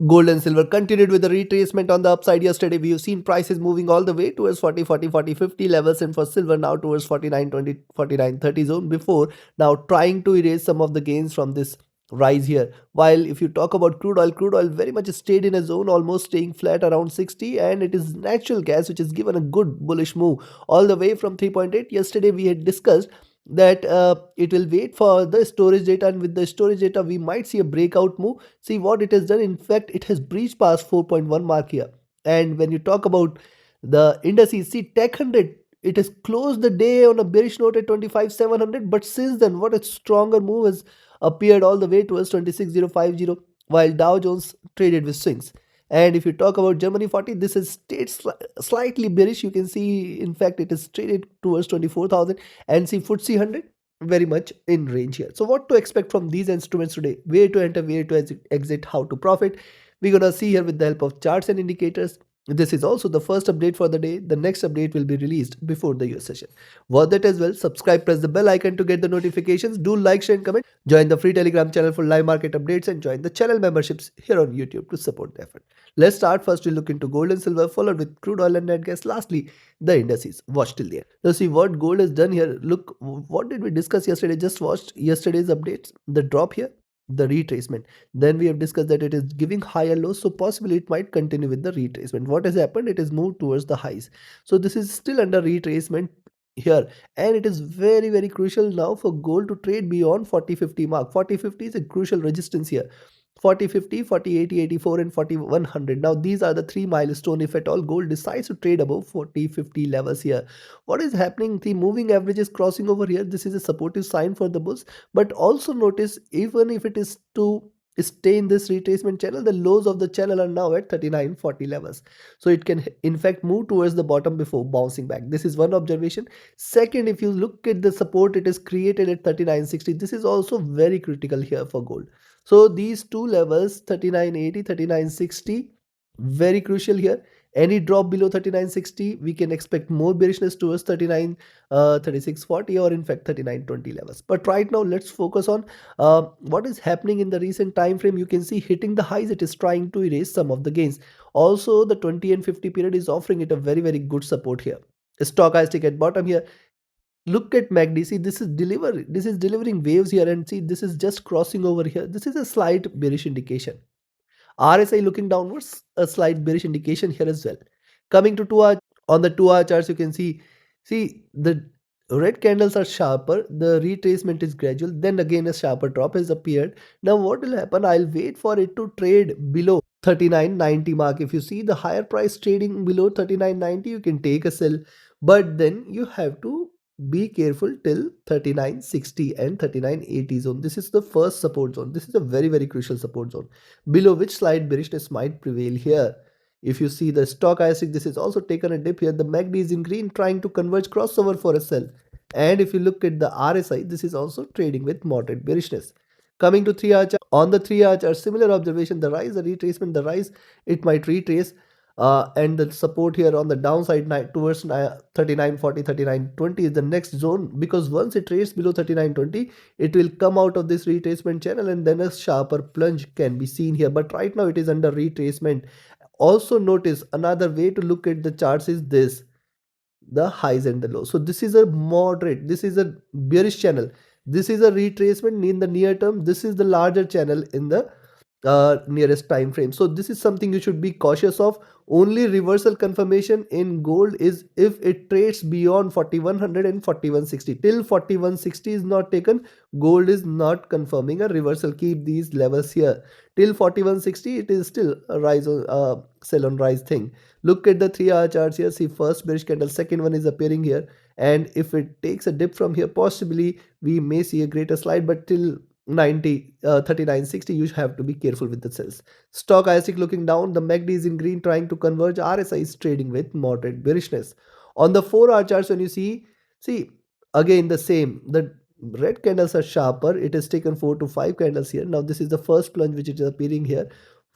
Gold and silver continued with the retracement on the upside yesterday. We have seen prices moving all the way towards 40, 40, 40, 50 levels, and for silver now towards 49, 20, 49, 30 zone before now trying to erase some of the gains from this rise here. While if you talk about crude oil very much stayed in a zone, almost staying flat around 60, and it is natural gas which has given a good bullish move all the way from 3.8. Yesterday we had discussed that it will wait for the storage data, and with the storage data we might see a breakout move. See what it has done. In fact, it has breached past 4.1 mark here. And when you talk about the indices, see Tech 100, it has closed the day on a bearish note at 25,700, but since then what a stronger move has appeared all the way towards 26,050, while Dow Jones traded with swings. And if you talk about Germany 40, this has stayed slightly bearish. You can see, in fact, it is traded towards 24,000, and see FTSE 100 very much in range here. So what to expect from these instruments today? Where to enter, where to exit, how to profit? We're going to see here with the help of charts and indicators. This is also the first update for the day. The next update will be released before the US session. Watch that as well. Subscribe, press the bell icon to get the notifications. Do like, share and comment. Join the free Telegram channel for live market updates, and join the channel memberships here on YouTube to support the effort. Let's start. First we look into gold and silver, followed with crude oil and net gas. Lastly, the indices. Watch till the end. Now see what gold has done here. Look, what did we discuss yesterday? Just watched yesterday's updates. The drop here, the retracement. Then we have discussed that it is giving higher lows, so possibly it might continue with the retracement. What has happened? It has moved towards the highs. So this is still under retracement here, and it is very crucial now for gold to trade beyond 40-50 mark. 40-50 is a crucial resistance here. 40-50, 40-80, 84 and 4100. Now these are the three milestone if at all gold decides to trade above 40-50 levels here. What is happening? The moving average is crossing over here. This is a supportive sign for the bulls, but also notice, even if it is to stay in this retracement channel, the lows of the channel are now at 39-40 levels, so it can in fact move towards the bottom before bouncing back. This is one observation. Second, if you look at the support it is created at 39.60, this is also very critical here for gold. So these two levels, 39.80, 39.60, very crucial here. Any drop below 39.60, we can expect more bearishness towards 39, 36.40, or in fact 39.20 levels. But right now, let's focus on what is happening in the recent time frame. You can see hitting the highs, it is trying to erase some of the gains. Also, the 20 and 50 period is offering it a very good support here. Stochastic at bottom here. Look at MACD. See, this is delivering waves here, and see, this is just crossing over here. This is a slight bearish indication. RSI looking downwards, a slight bearish indication here as well. Coming to 2 hour, on the 2 hour charts, you can see the red candles are sharper, the retracement is gradual, then again a sharper drop has appeared. Now what will happen? I'll wait for it to trade below 39.90 mark. If you see the higher price trading below 39.90, you can take a sell, but then you have to be careful till 39.60 and 39.80 zone. This is the first support zone. This is a very crucial support zone, below which slight bearishness might prevail here. If you see the stochastic, this is also taken a dip here. The MACD is in green, trying to converge crossover for a sell. And if you look at the RSI, this is also trading with moderate bearishness. Coming to 3 hour chart, on the 3 hour chart, similar observation. The rise, the retracement, the rise, it might retrace. And the support here on the downside towards 39.40, 39.20 is the next zone, because once it trades below 39.20, it will come out of this retracement channel, and then a sharper plunge can be seen here. But right now it is under retracement. Also notice, another way to look at the charts is this, the highs and the lows. So this is a moderate, this is a bearish channel, this is a retracement in the near term, this is the larger channel in the nearest time frame. So this is something you should be cautious of. Only reversal confirmation in gold is if it trades beyond 4100 and 4160. Till 4160 is not taken, gold is not confirming a reversal. Keep these levels here. Till 4160, it is still a rise on sell on rise thing. Look at the 3 hour charts here. See, first bearish candle, second one is appearing here, and if it takes a dip from here, possibly we may see a greater slide, but till 39.60 you have to be careful with the sells. Stochastic looking down, the MACD is in green, trying to converge. RSI is trading with moderate bearishness. On the 4 hour charts, when you see again the same, the red candles are sharper. It has taken 4 to 5 candles here. Now this is the first plunge which is appearing here.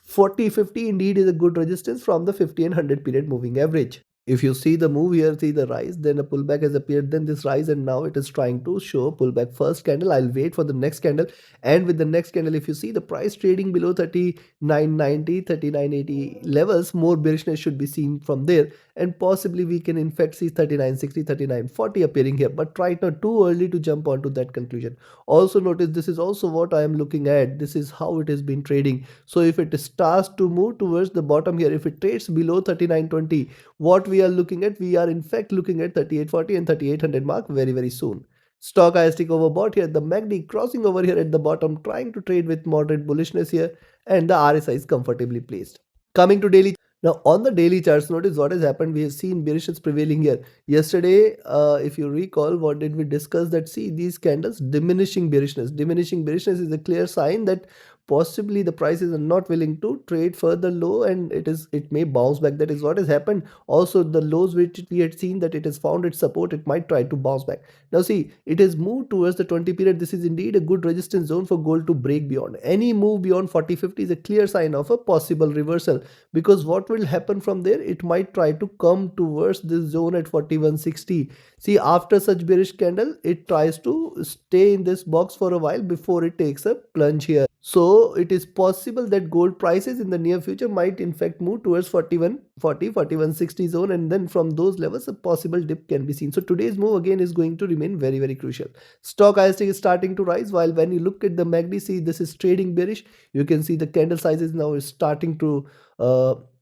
40-50 indeed is a good resistance from the 50 and 100 period moving average. If you see the move here, see the rise, then a pullback has appeared, then this rise, and now it is trying to show pullback. First candle, I'll wait for the next candle, and with the next candle, if you see the price trading below 39.90, 39.80 levels, more bearishness should be seen from there, and possibly we can in fact see 39.60, 39.40 appearing here, but right now too early to jump onto that conclusion. Also notice this is also what I am looking at. This is how it has been trading. So if it starts to move towards the bottom here, if it trades below 39.20, what we are looking at, we are in fact looking at 3840 and 3800 mark very soon. Stochastic overbought here, the MACD crossing over here at the bottom, trying to trade with moderate bullishness here, and the RSI is comfortably placed. Coming to daily. Now on the daily charts, notice what has happened. We have seen bearishness prevailing here. Yesterday, if you recall, what did we discuss? That see these candles, diminishing bearishness. Diminishing bearishness is a clear sign that possibly the prices are not willing to trade further low, and it may bounce back. That is what has happened. Also the lows which we had seen that it has found its support, it might try to bounce back. Now see, it has moved towards the 20 period. This is indeed a good resistance zone for gold to break beyond. Any move beyond 40.50 is a clear sign of a possible reversal, because what will happen from there, it might try to come towards this zone at 41.60. See, after such bearish candle, it tries to stay in this box for a while before it takes a plunge here. So it is possible that gold prices in the near future might in fact move towards 41.40, 41.60 zone, and then from those levels a possible dip can be seen. So today's move again is going to remain very crucial. Stochastic is starting to rise, while when you look at the MACD, see this is trading bearish. You can see the candle sizes now is starting to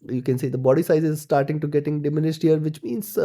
you can see the body size is starting to getting diminished here, which means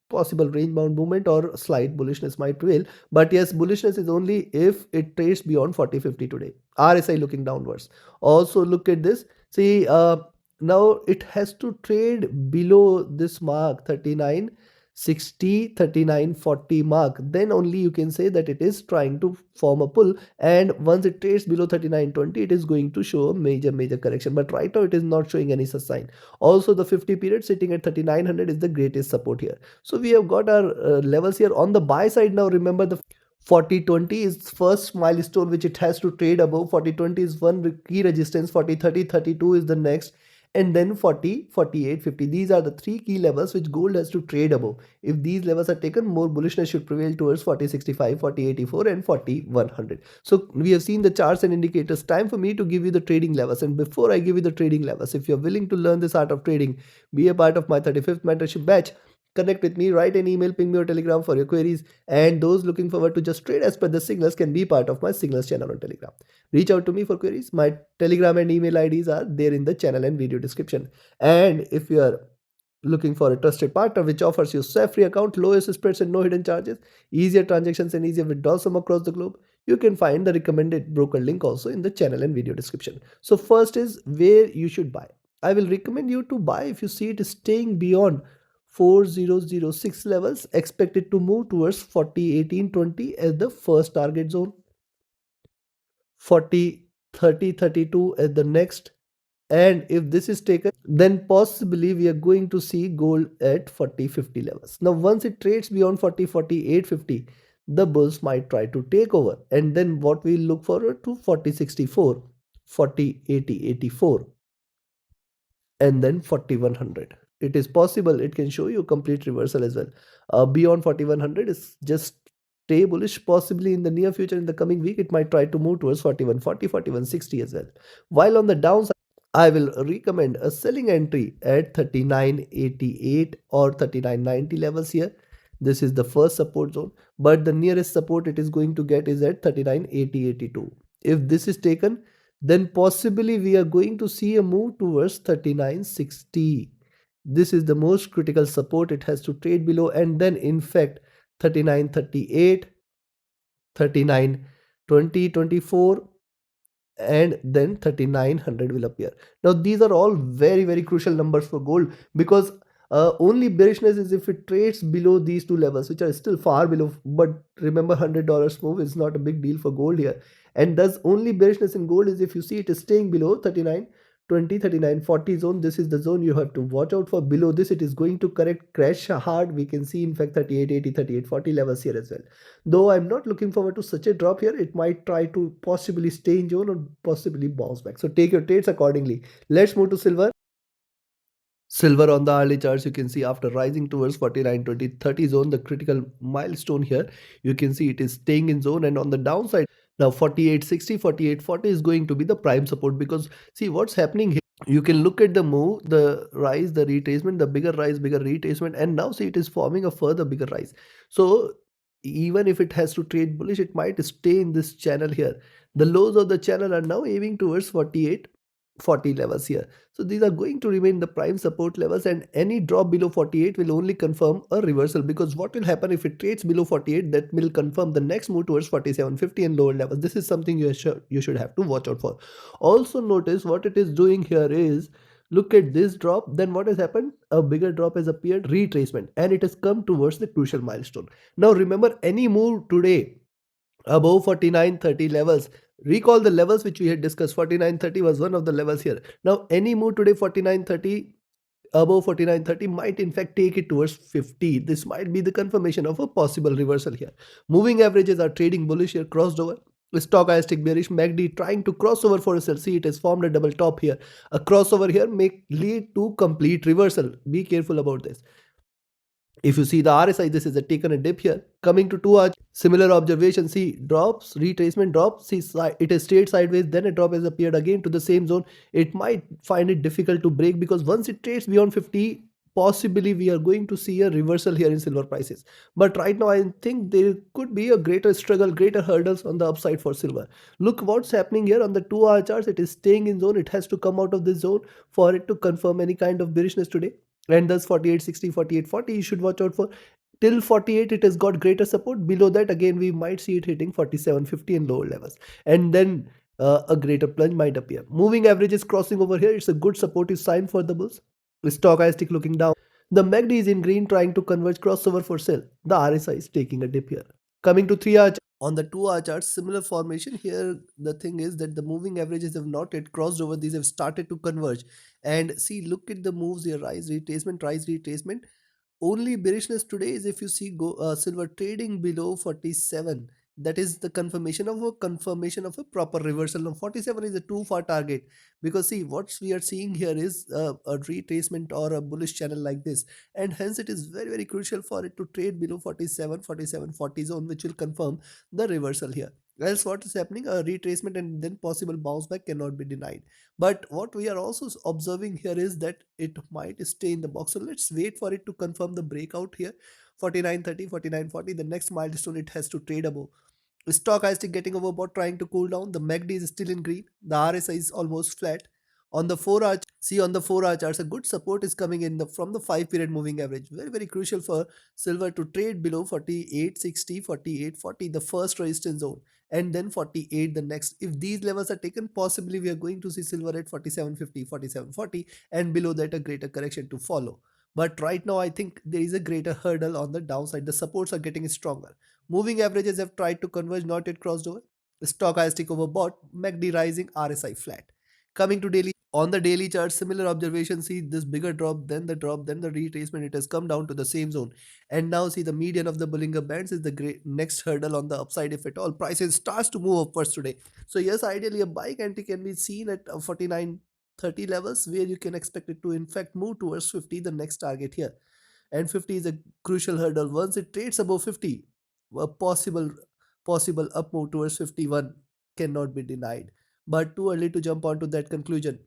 possible range bound movement or slight bullishness might prevail. But yes, bullishness is only if it trades beyond 40.50 today. RSI looking downwards. Also look at this. See, now it has to trade below this mark 39.60, 39.40 mark. Then only you can say that it is trying to form a pull. And once it trades below 39.20, it is going to show a major correction. But right now it is not showing any such sign. Also the 50 period sitting at 3900 is the greatest support here. So we have got our levels here on the buy side. Now remember, the 40.20 is first milestone which it has to trade above. 40.20 is one key resistance, 40.30, 32 is the next, and then 40, 48, 50. These are the three key levels which gold has to trade above. If these levels are taken, more bullishness should prevail towards 40.65, 40.84 and 40.100. So we have seen the charts and indicators. Time for me to give you the trading levels. And before I give you the trading levels, if you're willing to learn this art of trading, be a part of my 35th mentorship batch. Connect with me, write an email, ping me or telegram for your queries, and those looking forward to just trade as per the signals can be part of my signals channel on telegram. Reach out to me for queries. My telegram and email IDs are there in the channel and video description. And if you are looking for a trusted partner which offers you SAF free account, lowest spreads and no hidden charges, easier transactions and easier withdrawals from across the globe, you can find the recommended broker link also in the channel and video description. So first is where you should buy. I will recommend you to buy if you see it is staying beyond 4006 levels, expected to move towards 401820 as the first target zone, 403032 as the next, and if this is taken, then possibly we are going to see gold at 4050 levels. Now once it trades beyond 404850, the bulls might try to take over, and then what we look forward to 4064, 408084, and then 4100. It is possible it can show you complete reversal as well. Beyond 4100 is just stay bullish. Possibly in the near future, in the coming week, it might try to move towards 4140, 4160 as well. While on the downside, I will recommend a selling entry at 3988 or 3990 levels here. This is the first support zone, but the nearest support it is going to get is at 398082. If this is taken, then possibly we are going to see a move towards 3960. This is the most critical support it has to trade below, and then in fact 3938, 3920, 24, and then 3900 will appear. Now these are all very crucial numbers for gold, because only bearishness is if it trades below these two levels, which are still far below. But remember, $100 move is not a big deal for gold here. And thus only bearishness in gold is if you see it is staying below 3920, 3940 zone. This is the zone you have to watch out for. Below this it is going to correct, crash hard. We can see in fact 3880, 3840 levels here as well. Though I'm not looking forward to such a drop here, it might try to possibly stay in zone or possibly bounce back. So take your trades accordingly. Let's move to silver. Silver on the hourly charts, you can see after rising towards 49, 20, 30 zone, the critical milestone here, you can see it is staying in zone, and on the downside, now 48.60, 48.40 is going to be the prime support, because see what's happening here. You can look at the move, the rise, the retracement, the bigger rise, bigger retracement, and now see it is forming a further bigger rise. So even if it has to trade bullish, it might stay in this channel here. The lows of the channel are now aiming towards 48.40 levels here. So these are going to remain the prime support levels, and any drop below 48 will only confirm a reversal, because what will happen if it trades below 48, that will confirm the next move towards 47.50 and lower levels. This is something you should have to watch out for. Also notice what it is doing here is, look at this drop, then what has happened, a bigger drop has appeared, retracement, and it has come towards the crucial milestone. Now remember, any move today above 49.30 levels, recall the levels which we had discussed, 49.30 was one of the levels here. Now any move today 49.30, above 49.30, might in fact take it towards 50. This might be the confirmation of a possible reversal here. Moving averages are trading bullish here, crossed over. Stochastic bearish, MACD trying to cross over for a sell. See, it has formed a double top here. A crossover here may lead to complete reversal. Be careful about this. If you see the RSI, this is a taken a dip here. Coming to 2 hour, similar observation. See, drops, retracement, drops. See, it has stayed sideways, then a drop has appeared again to the same zone. It might find it difficult to break, because once it trades beyond 50, possibly we are going to see a reversal here in silver prices. But right now, I think there could be a greater struggle, greater hurdles on the upside for silver. Look what's happening here on the 2 hour charts. It is staying in zone. It has to come out of this zone for it to confirm any kind of bearishness today, and thus 48.60, 48.40 you should watch out for. Till 48 it has got greater support. Below that again we might see it hitting 47.50 and lower levels, and then a greater plunge might appear. Moving averages crossing over here, it's a good supportive sign for the bulls. Stochastic looking down, the MACD is in green trying to converge crossover for sell. The RSI is taking a dip here. Coming to 3 hour, on the 2 hour chart, similar formation here. The thing is that the moving averages have not yet crossed over, these have started to converge. And see, look at the moves here, rise retracement, rise retracement. Only bearishness today is if you see silver trading below 47. That is the confirmation of a proper reversal. Now 47 is a too far target, because see what we are seeing here is a retracement or a bullish channel like this, and hence it is very very crucial for it to trade below 47, 47.40 zone, which will confirm the reversal here. Else what is happening, a retracement and then possible bounce back cannot be denied. But what we are also observing here is that it might stay in the box. So let's wait for it to confirm the breakout here. 49.30, 49.40, the next milestone it has to trade above. Stochastic getting overbought, trying to cool down. The MACD is still in green. The RSI is almost flat. On the 4 hour, see on the 4 hour charts, a good support is coming in from the 5 period moving average. Very, very crucial for silver to trade below 48.60, 48.40, the first resistance zone, and then 48 the next. If these levels are taken, possibly we are going to see silver at 47.50, 47.40, and below that a greater correction to follow. But right now, I think there is a greater hurdle on the downside. The supports are getting stronger. Moving averages have tried to converge, not yet crossed over. Stochastic overbought, MACD rising, RSI flat. Coming to daily, on the daily chart, similar observation. See this bigger drop, then the retracement. It has come down to the same zone, and now see the median of the Bollinger Bands is the great next hurdle on the upside. If at all prices starts to move upwards today, so yes, ideally a buy entry can be seen at 49.30 levels, where you can expect it to in fact move towards 50, the next target here. And 50 is a crucial hurdle. Once it trades above 50, a possible up move towards 51 cannot be denied. But too early to jump onto that conclusion.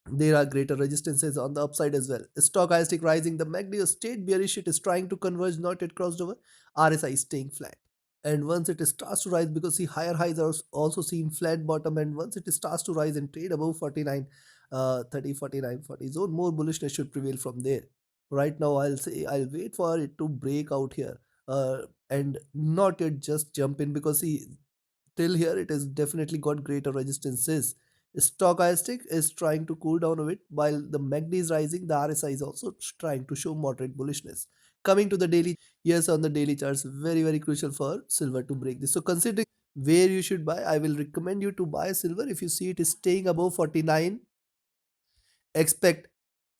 There are greater resistances on the upside as well. Stochastic rising, the MACD stayed bearish, it is trying to converge, not yet crossed over. RSI is staying flat. And once it starts to rise, because see higher highs are also seen flat bottom, and once it starts to rise and trade above 49, 30, 49, 40 zone, more bullishness should prevail from there. Right now, I'll say I'll wait for it to break out here, and not yet just jump in, because see till here it has definitely got greater resistances. Stochastic is trying to cool down a bit, while the MACD is rising. The RSI is also trying to show moderate bullishness. Coming to the daily, yes, on the daily charts, very very crucial for silver to break this. So considering where you should buy, I will recommend you to buy silver if you see it is staying above 49. Expect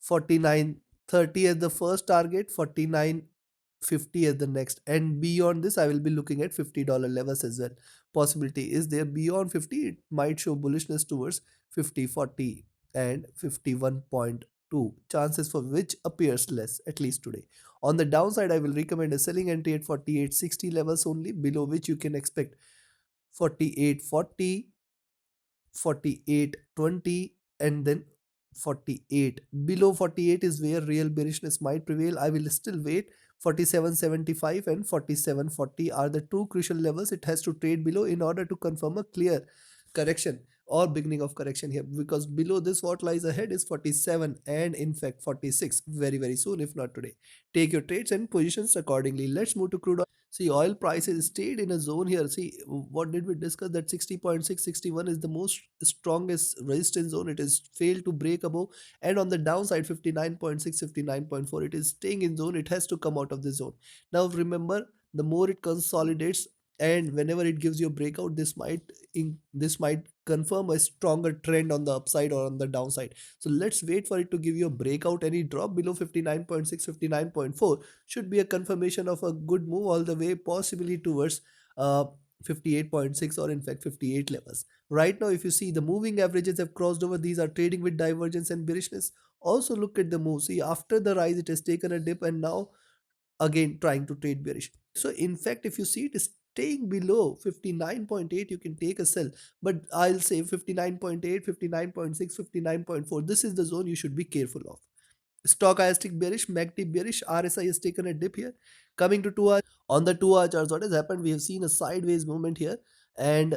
49.30 as the first target, 49.50 as the next, and beyond this I will be looking at $50 levels as well. Possibility is there beyond 50, it might show bullishness towards 50, 40 and 51.20 2, chances for which appears less, at least today. On the downside, I will recommend a selling entry at 48.60 levels only, below which you can expect 48.40, 48.20, and then 48. Below 48 is where real bearishness might prevail. I will still wait. 47.75 and 47.40 are the two crucial levels it has to trade below in order to confirm a clear correction or beginning of correction here, because below this what lies ahead is 47 and in fact 46 very very soon, if not today. Take your trades and positions accordingly. Let's move to crude oil. See, oil prices stayed in a zone here. See, what did we discuss? That 60.661 is the most strongest resistance zone. It has failed to break above. And on the downside, 59.6, 59.4, it is staying in zone. It has to come out of the zone. Now, remember, the more it consolidates and whenever it gives you a breakout, this might confirm a stronger trend on the upside or on the downside. So let's wait for it to give you a breakout. Any drop below 59.6, 59.4 should be a confirmation of a good move all the way, possibly towards 58.6 or in fact 58 levels. Right now, if you see, the moving averages have crossed over. These are trading with divergence and bearishness. Also look at the move. See, after the rise it has taken a dip and now again trying to trade bearish. So in fact, if you see it is staying below 59.8, you can take a sell, but I'll say 59.8, 59.6, 59.4, this is the zone you should be careful of. Stochastic bearish, MACD bearish, RSI has taken a dip here. Coming to 2 hour, on the 2 hour charts, what has happened? We have seen a sideways movement here, and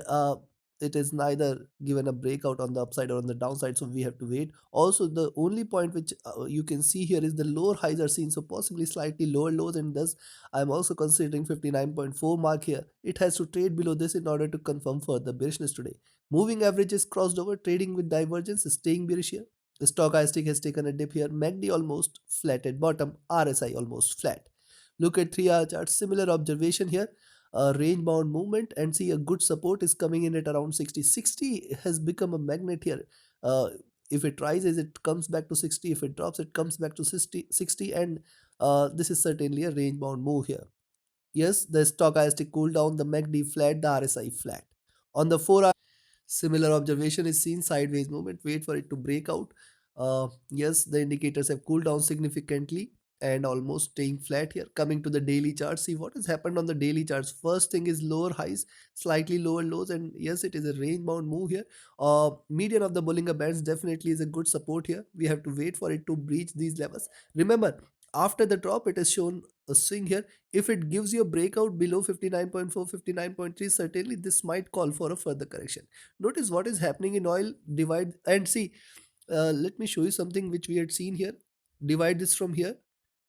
it is neither given a breakout on the upside or on the downside, so we have to wait. Also, the only point which you can see here is the lower highs are seen, so possibly slightly lower lows, and thus I'm also considering 59.4 mark here. It has to trade below this in order to confirm further bearishness today. Moving averages crossed over, trading with divergence, staying bearish here. The stochastic has taken a dip here. MACD almost flat at bottom. RSI almost flat. Look at 3 hour chart. Similar observation here. A range bound movement, and see a good support is coming in at around 60. 60 has become a magnet here. If it rises, it comes back to 60. If it drops, it comes back to 60, and this is certainly a range bound move here. Yes, the stochastic cool down, the MACD flat, the RSI flat. On the 4 hour, similar observation is seen, sideways movement. Wait for it to break out. Yes, the indicators have cooled down significantly and almost staying flat here. Coming to the daily chart, see what has happened on the daily charts. First thing is lower highs, slightly lower lows, and yes, it is a range bound move here. Median of the Bollinger Bands definitely is a good support here. We have to wait for it to breach these levels. Remember, after the drop, it has shown a swing here. If it gives you a breakout below 59.4, 59.3, certainly this might call for a further correction. Notice what is happening in oil. Divide and see. Let me show you something which we had seen here. Divide this from here.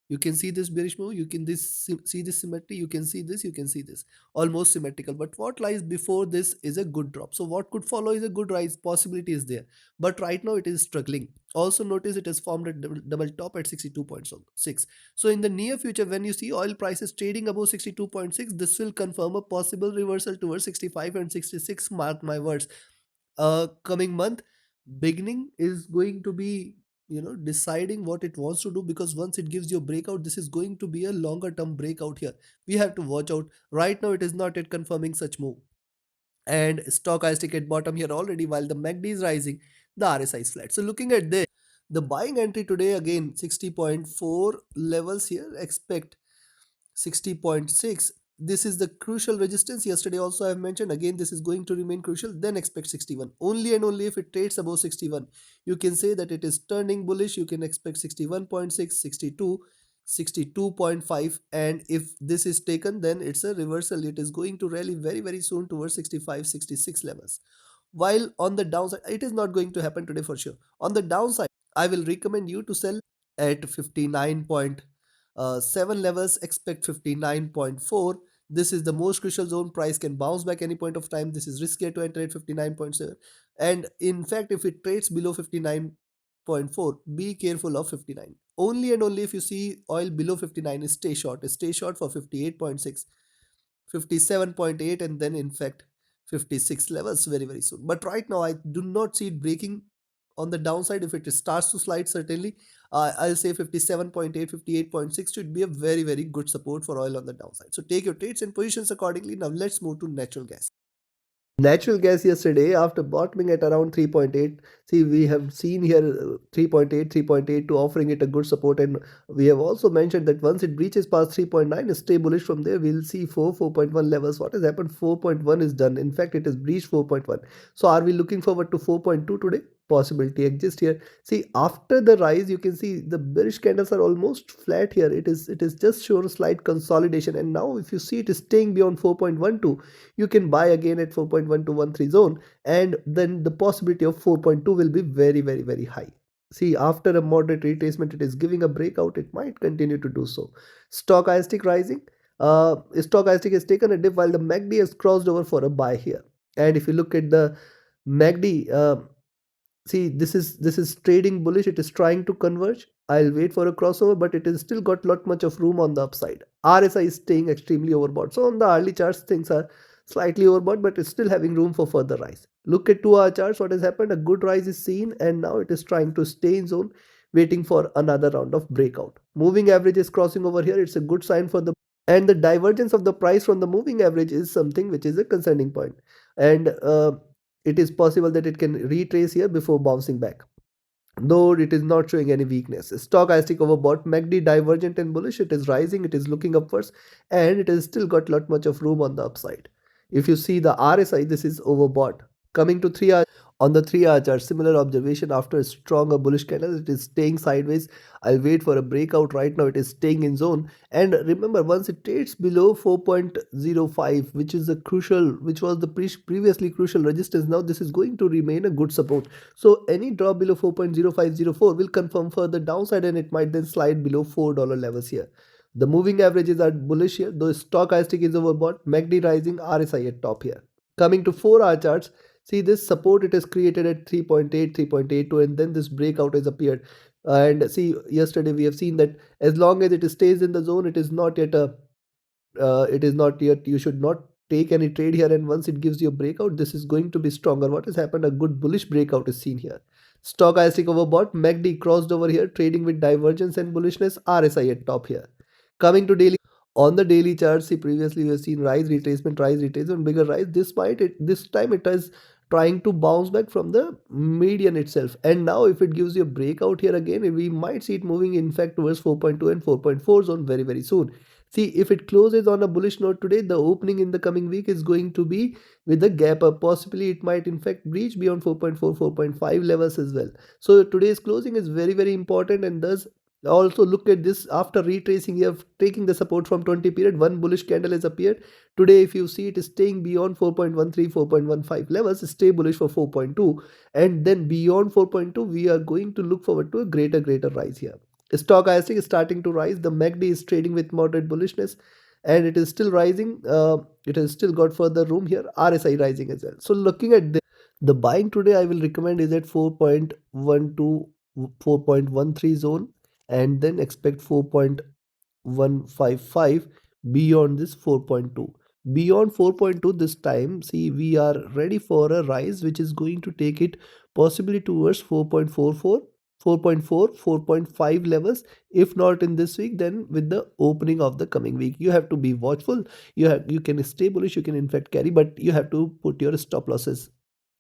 You can see this bearish move. You can see this symmetry. You can see this. You can see this. Almost symmetrical. But what lies before this is a good drop. So what could follow is a good rise. Possibility is there. But right now it is struggling. Also notice it has formed a double top at 62.6. So in the near future, when you see oil prices trading above 62.6, this will confirm a possible reversal towards 65 and 66. Mark my words. Coming month beginning is going to be, deciding what it wants to do, because once it gives you a breakout, this is going to be a longer term breakout here. We have to watch out. Right now it is not yet confirming such move, and stochastic at bottom here already, while the MACD is rising, the RSI is flat. So looking at this, the buying entry today again 60.4 levels here, expect 60.6. This is the crucial resistance. Yesterday also I have mentioned, again this is going to remain crucial. Then expect 61. Only and only if it trades above 61, you can say that it is turning bullish. You can expect 61.6, 62, 62.5, and if this is taken, then it's a reversal. It is going to rally very very soon towards 65, 66 levels. While on the downside, it is not going to happen today for sure. On the downside, I will recommend you to sell at 59.7 levels, expect 59.4. This is the most crucial zone. Price can bounce back any point of time. This is riskier to enter at 59.7. And in fact, if it trades below 59.4, be careful of 59. Only and only if you see oil below 59, stay short. Stay short for 58.6. 57.8, and then in fact 56 levels very very soon. But right now I do not see it breaking on the downside. If it starts to slide, certainly I'll say 57.8, 58.6 should be a very very good support for oil on the downside. So take your trades and positions accordingly. Now let's move to natural gas. Natural gas yesterday after bottoming at around 3.8. See, we have seen here 3.8, 3.8 to offering it a good support, and we have also mentioned that once it breaches past 3.9, stay bullish from there. We'll see 4.1 levels. What has happened? 4.1 is done. In fact, it has breached 4.1. So are we looking forward to 4.2 today? Possibility exists here. See, after the rise, you can see the bearish candles are almost flat here. It is just shown a slight consolidation, and now if you see it is staying beyond 4.12, you can buy again at 4.1213 zone, and then the possibility of 4.2 will be very, very, very high. See, after a moderate retracement, it is giving a breakout. It might continue to do so. Stochastic rising. Stochastic has taken a dip while the MACD has crossed over for a buy here. And if you look at the MACD, see, this is trading bullish. It is trying to converge. I'll wait for a crossover, but it has still got lot much of room on the upside. RSI is staying extremely overbought. So on the early charts, things are slightly overbought, but it's still having room for further rise. Look at 2 hour charts. What has happened? A good rise is seen, and now it is trying to stay in zone, waiting for another round of breakout. Moving average is crossing over here. It's a good sign for the, and the divergence of the price from the moving average is something which is a concerning point. And it is possible that it can retrace here before bouncing back, though it is not showing any weakness. Stochastic overbought, MACD divergent and bullish. It is rising, it is looking upwards, and it has still got lot much of room on the upside. If you see the RSI, this is overbought. Coming to 3 hour, on the 3 hour chart, similar observation. After a stronger bullish candle, it is staying sideways. I'll wait for a breakout. Right now it is staying in zone, and remember, once it trades below 4.05, which is a crucial, which was the previously crucial resistance, now this is going to remain a good support. So any drop below 4.0504 will confirm further downside, and it might then slide below $4 levels here. The moving averages are bullish here, though stochastic is overbought. MACD rising, RSI at top here. Coming to 4 hour charts, see this support, it is created at 3.8, 3.82, and then this breakout has appeared. And see, yesterday we have seen that as long as it stays in the zone, it is not yet a, you should not take any trade here. And once it gives you a breakout, this is going to be stronger. What has happened? A good bullish breakout is seen here. Stochastic overbought, MACD crossed over here, trading with divergence and bullishness, RSI at top here. Coming to daily, on the daily chart, see, previously we have seen rise, retracement, bigger rise. Despite it, this time it is trying to bounce back from the median itself. And now if it gives you a breakout here again, we might see it moving in fact towards 4.2 and 4.4 zone very, very soon. See, if it closes on a bullish note today, the opening in the coming week is going to be with a gap up. Possibly it might in fact breach beyond 4.4, 4.5 levels as well. So today's closing is very, very important, and thus also look at this. After retracing, you have taking the support from 20 period, one bullish candle has appeared today. If you see, it is staying beyond 4.13, 4.15 levels. Stay bullish for 4.2, and then beyond 4.2 we are going to look forward to a greater rise here. Stochastic is starting to rise. The MACD is trading with moderate bullishness, and it is still rising. It has still got further room here. RSI rising as well. So looking at this, the buying today I will recommend is at 4.12, 4.13 zone, and then expect 4.155 beyond this 4.2. Beyond 4.2 this time, see, we are ready for a rise which is going to take it possibly towards 4.44, 4.4, 4.5 levels. If not in this week, then with the opening of the coming week. You have to be watchful. You can stay bullish, you can in fact carry, but you have to put your stop losses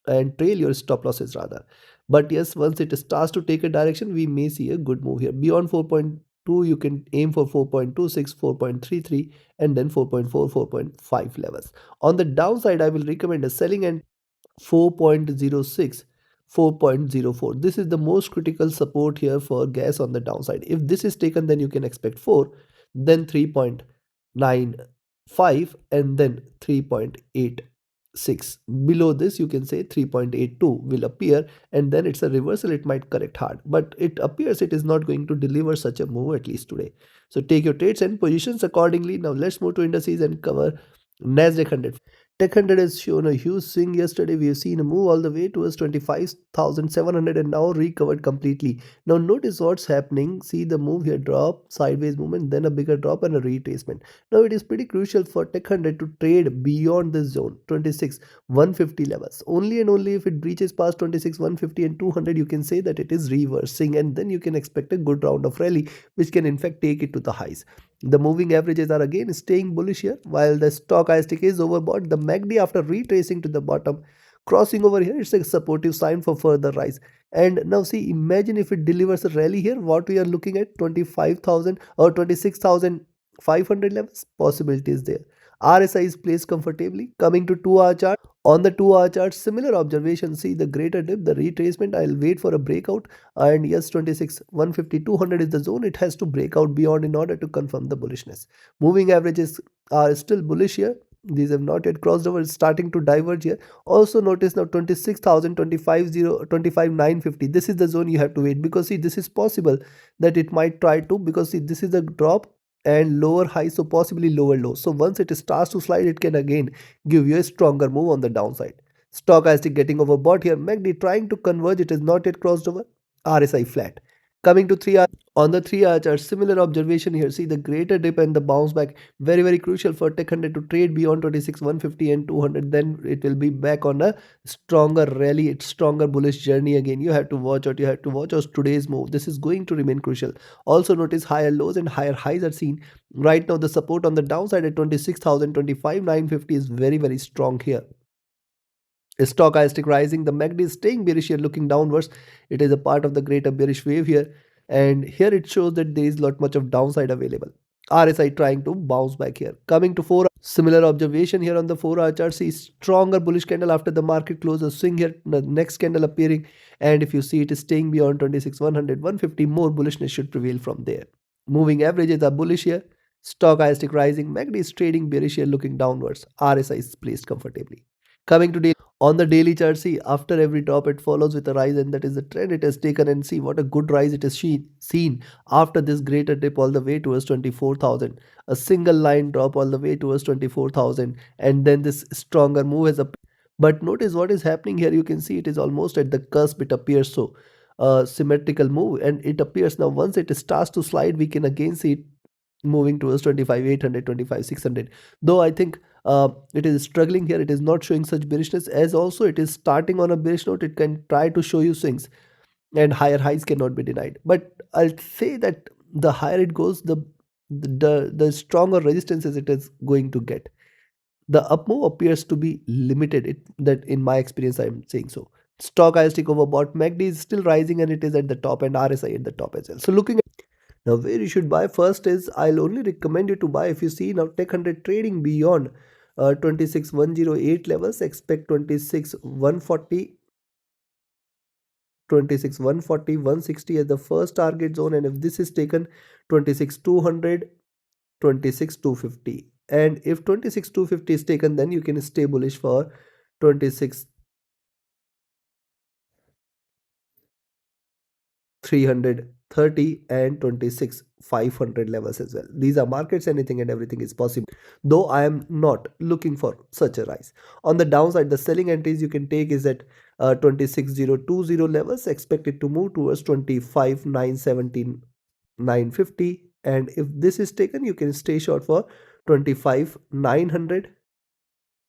and trail your stop losses rather. But yes, once it starts to take a direction, we may see a good move here. Beyond 4.2, you can aim for 4.26, 4.33, and then 4.4, 4.5 levels. On the downside, I will recommend a selling and 4.06, 4.04. This is the most critical support here for gas on the downside. If this is taken, then you can expect 4, then 3.95, and then 3.86. Below this, you can say 3.82 will appear, and then it's a reversal. It might correct hard, but it appears it is not going to deliver such a move at least today. So take your trades and positions accordingly. Now let's move to indices and cover Nasdaq 100. Tech 100 has shown a huge swing yesterday. We have seen a move all the way towards 25,700 and now recovered completely. Now notice what's happening. See the move here, drop, sideways movement, then a bigger drop and a retracement. Now it is pretty crucial for Tech 100 to trade beyond this zone, 26,150 levels. Only and only if it breaches past 26,150 and 200, you can say that it is reversing, and then you can expect a good round of rally, which can in fact take it to the highs. The moving averages are again staying bullish here, while the stochastic is overbought. The MACD, after retracing to the bottom, crossing over here, it's a supportive sign for further rise. And now see, imagine if it delivers a rally here, what we are looking at, 25,000 or 26,500 levels, possibility is there. RSI is placed comfortably. Coming to 2 hour chart, on the 2 hour chart, similar observation. See the greater dip, the retracement. I'll wait for a breakout. And yes, 26, 150, 200 is the zone. It has to break out beyond in order to confirm the bullishness. Moving averages are still bullish here. These have not yet crossed over. It's starting to diverge here. Also notice now 26,000, 25,950. This is the zone you have to wait, because see, this is possible that it might try to, because see, this is a drop and lower high, so possibly lower low. So once it starts to slide, it can again give you a stronger move on the downside. Stochastic getting overbought here. MACD trying to converge. It is not yet crossed over. RSI flat. Coming to 3 hour, on the 3 hour chart, similar observation here. See the greater dip and the bounce back, very crucial for Tech 100 to trade beyond 26, 150 and 200. Then it will be back on a stronger rally, it's stronger bullish journey again. You have to watch out. You have to watch out today's move. This is going to remain crucial. Also notice higher lows and higher highs are seen. Right now the support on the downside at 26,000, 25,950 is very strong here. Stochastic rising, the MACD is staying bearish here, looking downwards. It is a part of the greater bearish wave here, and here it shows that there is not much of downside available. RSI trying to bounce back here. Coming to 4, similar observation here on the 4 hour chart. See stronger bullish candle after the market closes, swing here, the next candle appearing, and if you see it is staying beyond 26, 100, 150, more bullishness should prevail from there. Moving averages are bullish here. Stochastic rising, MACD is trading bearish here, looking downwards. RSI is placed comfortably. Coming to daily, on the daily chart, see after every drop it follows with a rise, and that is the trend it has taken. And see what a good rise it has seen after this greater dip all the way towards 24,000. A single line drop all the way towards 24,000, and then this stronger move has appeared. But notice what is happening here. You can see it is almost at the cusp. It appears so symmetrical move, and it appears now once it starts to slide, we can again see it moving towards 25,800, 25,600. Though I think it is struggling here. It is not showing such bearishness, as also it is starting on a bearish note. It can try to show you swings, and higher highs cannot be denied. But I'll say that the higher it goes, the stronger resistances it is going to get. The up move appears to be limited. That in my experience, I am saying so. Stochastic overbought. MACD is still rising, and it is at the top, and RSI at the top as well. So looking at now where you should buy first is, I'll only recommend you to buy if you see now Tech 100 trading beyond 26,108 levels. Expect 26,140, 26,140, 160 as the first target zone, and if this is taken, 26,200, 26,250, and if 26,250 is taken, then you can stay bullish for 26 330 and 26 500 levels as well. These are markets, anything and everything is possible, though I am not looking for such a rise. On the downside, the selling entries you can take is at 26020 levels. Expect it to move towards 25,917, 950, and if this is taken, you can stay short for 25,900,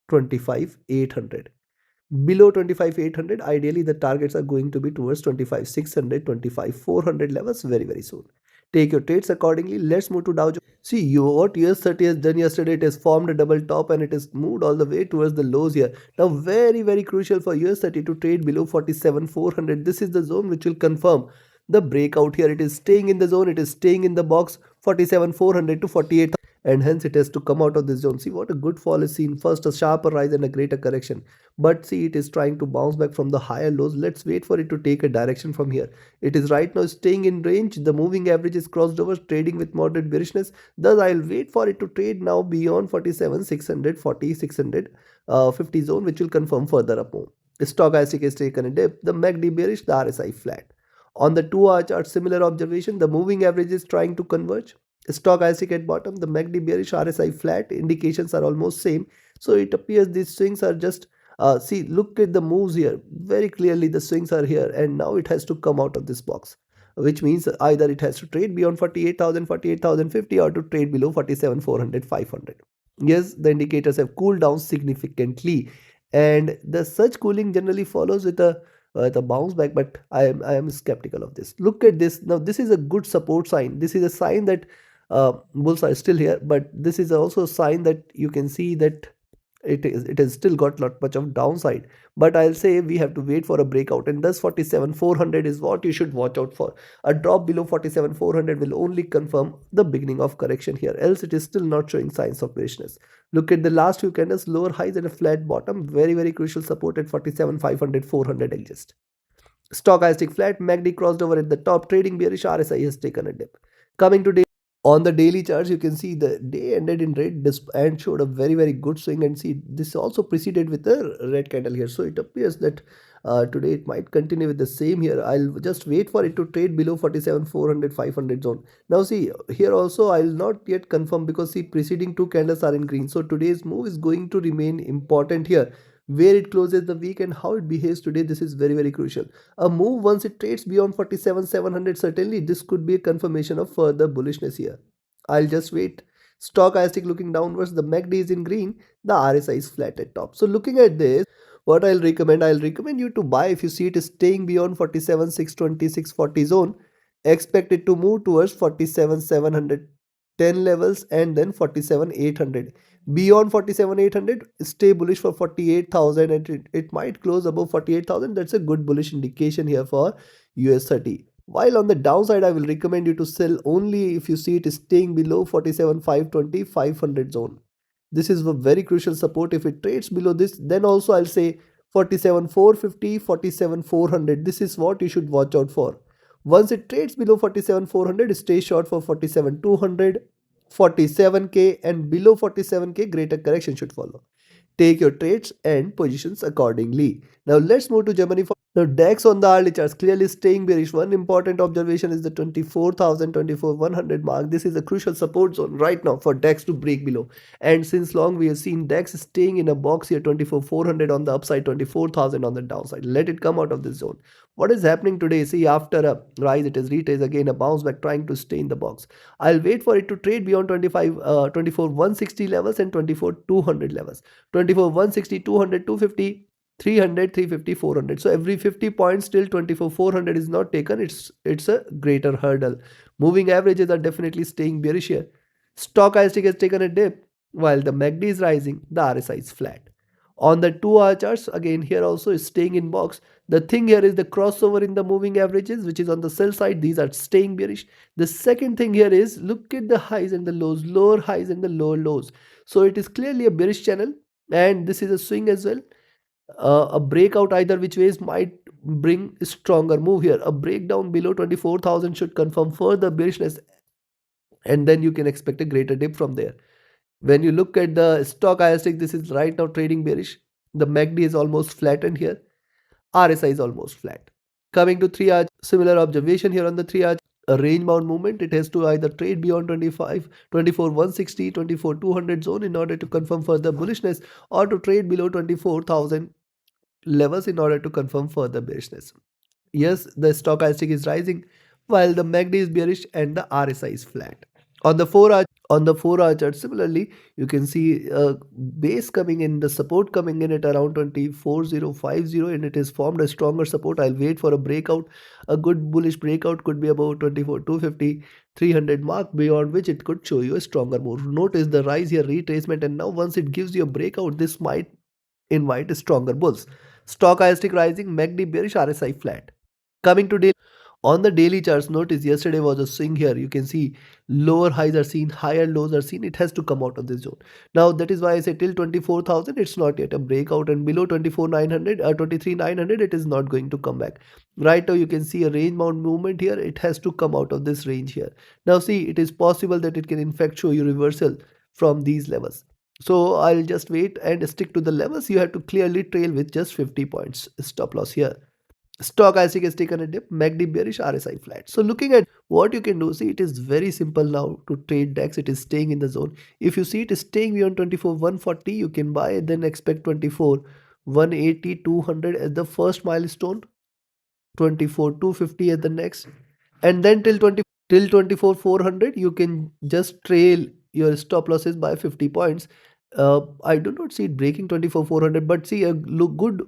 25,800. Below 25,800, ideally the targets are going to be towards 25,600, 25,400 levels very soon. Take your trades accordingly. Let's move to Dow Jones. See what US30 has done yesterday. It has formed a double top, and it has moved all the way towards the lows here. Now very crucial for US30 to trade below 47,400. This is the zone which will confirm the breakout here. It is staying in the zone. It is staying in the box 47,400 to 48,000, and hence it has to come out of this zone. See what a good fall is seen. First a sharper rise and a greater correction, but see it is trying to bounce back from the higher lows. Let's wait for it to take a direction from here. It is right now staying in range. The moving average is crossed over, trading with moderate bearishness. Thus I'll wait for it to trade now beyond 47,600, 40,650 zone, which will confirm further up move. The stochastic is taken a dip, the MACD bearish, the RSI flat. On the 2-hour chart, similar observation. The moving average is trying to converge. Stochastic at bottom, the MACD bearish, RSI flat. Indications are almost same. So it appears these swings are just see, look at the moves here. Very clearly the swings are here, and now it has to come out of this box, which means either it has to trade beyond 48,000, 48,050, or to trade below 47,400, 500. Yes, the indicators have cooled down significantly, and the such cooling generally follows with the bounce back, but I am skeptical of this. Look at this. Now this is a good support sign. This is a sign that bulls are still here, but this is also a sign that you can see that it has still got lot much of downside, but I'll say we have to wait for a breakout, and thus 47,400 is what you should watch out for. A drop below 47,400 will only confirm the beginning of correction here, else it is still not showing signs of bearishness. Look at the last few candles, lower highs and a flat bottom, very crucial support at 47,500, 400 exist. Stochastic flat, MACD crossed over at the top, trading bearish, RSI has taken a dip. Coming to on the daily charts, you can see the day ended in red and showed a very good swing, and see this also preceded with a red candle here. So it appears that today it might continue with the same here. I'll just wait for it to trade below 47,400, 500 zone. Now see here also I'll not yet confirm, because see preceding two candles are in green. So today's move is going to remain important here. Where it closes the week and how it behaves today, this is very crucial. A move once it trades beyond 47,700, certainly this could be a confirmation of further bullishness here. I'll just wait. Stochastic looking downwards, the MACD is in green, the RSI is flat at top. So looking at this, what I'll recommend you to buy if you see it is staying beyond 47,620, 640 zone. Expect it to move towards 47,710 levels and then 47,800. Beyond 47,800, stay bullish for 48,000, and it might close above 48,000. That's a good bullish indication here for US30. While on the downside, I will recommend you to sell only if you see it is staying below 47,520, 500 zone. This is a very crucial support. If it trades below this, then also I'll say 47,450, 47,400. This is what you should watch out for. Once it trades below 47,400, stay short for 47,200, 47k, and below 47k, greater correction should follow. Take your trades and positions accordingly. Now let's move to Germany. Now DAX on the hourly charts clearly staying bearish. One important observation is the 24,000, 24,100 mark. This is a crucial support zone right now for DAX to break below. And since long we have seen DAX staying in a box here, 24,400 on the upside, 24,000 on the downside. Let it come out of this zone. What is happening today? See, after a rise, it is retraced again, a bounce back, trying to stay in the box. I'll wait for it to trade beyond 24,160 levels and 24,200 levels. 24,160, 200, 250. 300, 350, 400. So every 50 points till 24,400 is not taken. It's a greater hurdle. Moving averages are definitely staying bearish here. Stochastic has taken a dip while the MACD is rising. The RSI is flat. On the 2-hour charts, again here also is staying in box. The thing here is the crossover in the moving averages, which is on the sell side. These are staying bearish. The second thing here is look at the highs and the lows, lower highs and the lower lows. So it is clearly a bearish channel, and this is a swing as well. A breakout either which ways might bring a stronger move here. A breakdown below 24,000 should confirm further bearishness, and then you can expect a greater dip from there. When you look at the stochastic, this is right now trading bearish. The MACD is almost flattened here. RSI is almost flat. Coming to 3-hour, similar observation here on the 3-hour. A range bound movement, it has to either trade beyond 24,160, 24,200 zone in order to confirm further bullishness, or to trade below 24,000 levels in order to confirm further bearishness. Yes, the stochastic is rising while the MACD is bearish and the RSI is flat. On the 4-hour chart, similarly, you can see a base coming in, the support coming in at around 24,050, and it has formed a stronger support. I'll wait for a breakout. A good bullish breakout could be about 24,250, 300 mark, beyond which it could show you a stronger move. Notice the rise here, retracement, and now once it gives you a breakout, this might invite stronger bulls. Stochastic rising, MACD bearish, RSI flat. Coming to daily. On the daily charts, notice yesterday was a swing here. You can see lower highs are seen, higher lows are seen. It has to come out of this zone. Now that is why I say till 24,000 it's not yet a breakout, and below 24,900 or 23,900 it is not going to come back. Right now you can see a range bound movement here. It has to come out of this range here. Now see, it is possible that it can in fact show you reversal from these levels. So I'll just wait and stick to the levels. You have to clearly trail with just 50 points stop loss here. Stochastic has taken a dip, MACD bearish, RSI flat. So looking at what you can do, see, it is very simple now to trade DAX. It is staying in the zone. If you see it is staying beyond 24,140, you can buy and then expect 24,180, 200 as the first milestone, 24,250 at the next, and then till 24,400 you can just trail your stop losses by 50 points. I do not see it breaking 24,400, but see, a good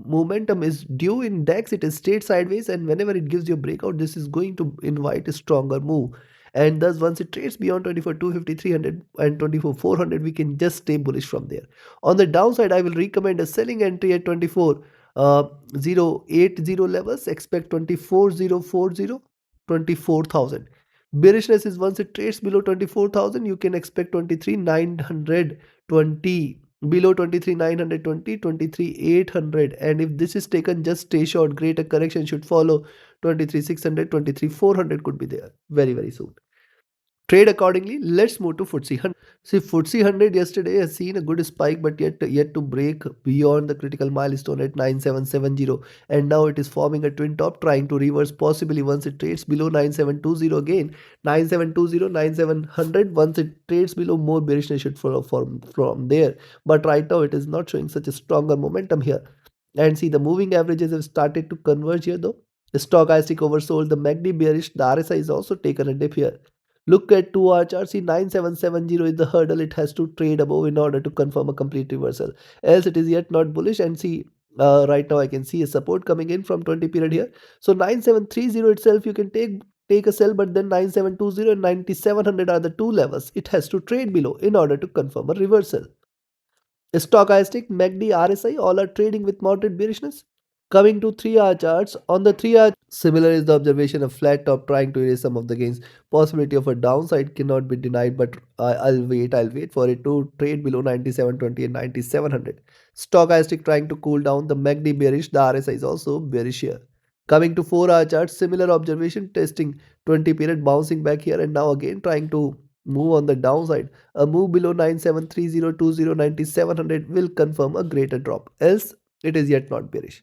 momentum is due in DAX. It is stayed sideways, and whenever it gives you a breakout, this is going to invite a stronger move. and thus once it trades beyond 24,250, 300 and 24,400, we can just stay bullish from there. On the downside, I will recommend a selling entry at 24,080 levels. Expect 24,040, 24,000. Bearishness is once it trades below 24,000, you can expect 23,920. Below 23,920, 23,800, and if this is taken, just stay short. Greater correction should follow. 23,600, 23,400 could be there very soon. Trade accordingly. Let's move to FTSE 100. See, FTSE 100 yesterday has seen a good spike, but yet to break beyond the critical milestone at 9770, and now it is forming a twin top, trying to reverse possibly once it trades below 9720 again. 9720, 9700. Once it trades below, more bearishness should follow from there. But right now it is not showing such a stronger momentum here. And see, the moving averages have started to converge here though. The stochastic oversold, the MACD bearish, the RSI is also taken a dip here. Look at 2-hour chart. See, 9770 is the hurdle it has to trade above in order to confirm a complete reversal. Else it is yet not bullish. And see, right now I can see a support coming in from 20 period here. So 9730 itself you can take a sell, but then 9720 and 9700 are the two levels it has to trade below in order to confirm a reversal. Stochastic, MACD, RSI all are trading with moderate bearishness. Coming to 3-hour charts, on the 3-hour, similar is the observation of flat top trying to erase some of the gains. Possibility of a downside cannot be denied, but I'll wait for it to trade below 9720 and 9700. Stochastic trying to cool down, the MACD bearish, the RSI is also bearish here. Coming to 4-hour charts, similar observation, testing 20 period, bouncing back here, and now again trying to move on the downside. A move below 9730, 9700 will confirm a greater drop, else it is yet not bearish.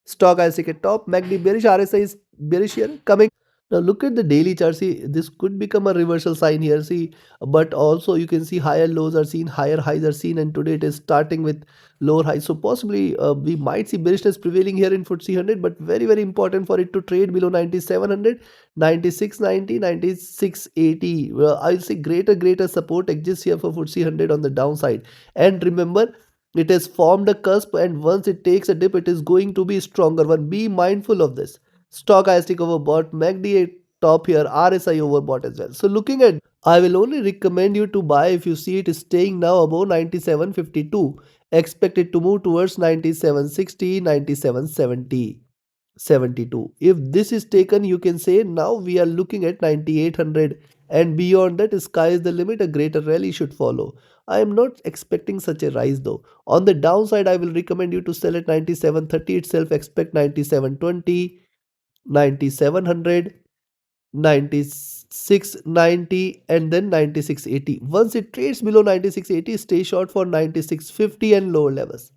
Stochastic at top, MACD bearish, RSI is bearish here. Coming now, look at the daily chart. See, this could become a reversal sign here. See, but also you can see higher lows are seen, higher highs are seen, and today it is starting with lower highs. So possibly we might see bearishness prevailing here in FTSE 100, but very important for it to trade below 9700, 9690, 9680. I'll say greater support exists here for FTSE 100 on the downside. And remember, it has formed a cusp, and once it takes a dip, it is going to be stronger one. Be mindful of this. Stochastic overbought, MACD at top here, RSI overbought as well. So looking at, I will only recommend you to buy if you see it is staying now above 9752. Expect it to move towards 9760, 9770. 72. If this is taken, you can say now we are looking at 9800, and beyond that, sky is the limit. A greater rally should follow. I am not expecting such a rise though. On the downside, I will recommend you to sell at 9730 itself. Expect 9720, 9700, 9690, and then 9680. Once it trades below 9680, stay short for 9650 and lower levels.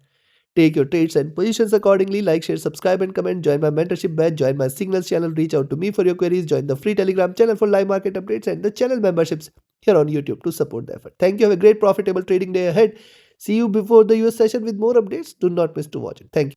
Take your trades and positions accordingly. Like, share, subscribe, and comment. Join my mentorship batch. Join my signals channel. Reach out to me for your queries. Join the free Telegram channel for live market updates and the channel memberships here on YouTube to support the effort. Thank you. Have a great profitable trading day ahead. See you before the US session with more updates. Do not miss to watch it. Thank you.